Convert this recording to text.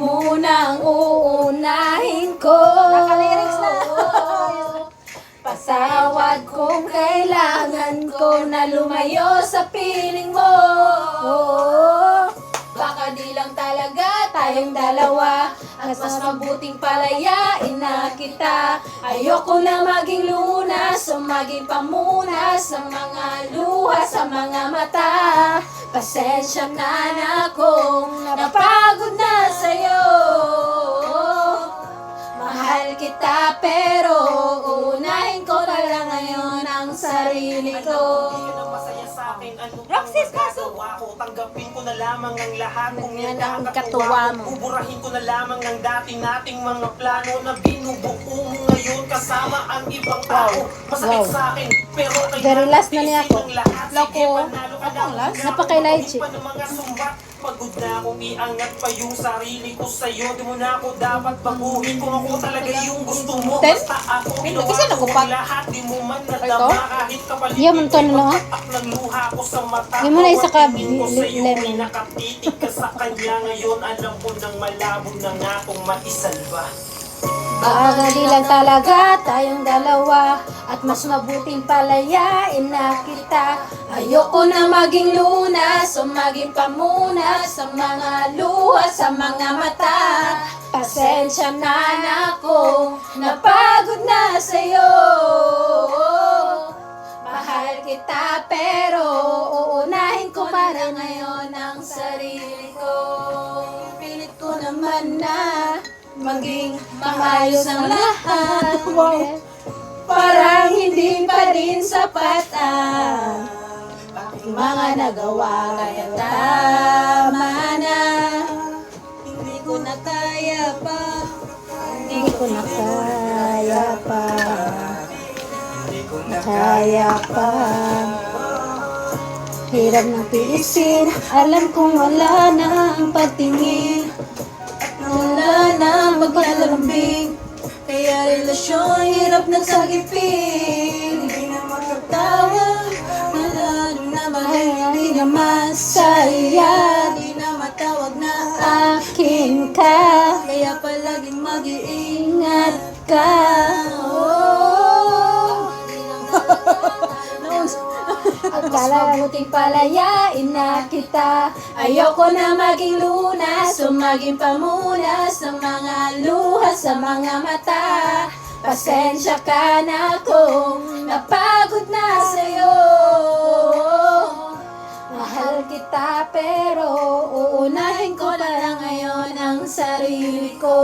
munang uunahin ko. Naka-lyrics na. Pasawad kung kailangan ko na lumayo sa piling mo. Baka di lang talaga tayong dalawa, at mas mabuting palayain na kita. Ayoko na maging lunas o maging pamunas ng mga luha sa mga mata. Pasensya na kung napagod na sa'yo. Mahal kita pero uunahin ko na lang ngayon ang sarili ko. Roxy's kaso. Tanggapin ko na lamang ang lahat kung Yan yan ang ang katuwa katuwa mo. mo. Buburahin ko na lamang ang dati nating mga plano na binubuo mo ngayon kasama ang ibang tao. Masakit Wow. sa akin pero Very last na niya ako. Lako. Napaka-lychee. Pagod na akong iangat pa yung sarili ko sa'yo. Di mo na ako dapat baguhin kung ako talaga yung gusto mo. Ten? Basta ako Isa ginawa na ko kupat. ang lahat. Di mo man nadama kahit kapalit. Iya mo ito na lang, ha? Nagluha ko sa mata. Di mo na isa ka Tingin ko sa'yo, lemon. may nakatitig ka sa kanya. Ngayon alam ko nang malabo na nga kung maisalba. Baka di lang talaga tayong dalawa, at mas mabuting palayain na kita. Ayoko na maging lunas o maging pamunas sa mga luha sa mga mata. Pasensya na kung napagod na sa'yo. Mahal kita pero uunahin ko para ngayon ang sarili ko. Pilit ko naman na maging maayos ang lahat. Parang hindi pa rin sapat ang aking mga nagawa. Kaya tama na, hindi ko na kaya pa. Hindi ko na kaya pa. Kaya pa. Hirap ng tiisin, alam kong wala na ang patingin. Wala na maglalambing, kaya relasyon hirap nagsagipin. Hindi na magkatawa, lalo na hindi na masaya. Di na matawag na akin ka, kaya palaging mag-iingat ka. At kalabuting palayain na kita. Ayoko na maging lunas o maging pamunas ng mga luha sa mga mata. Pasensya ka na kung napagod na sa'yo. Mahal kita pero uunahin ko na lang ngayon ang sarili ko.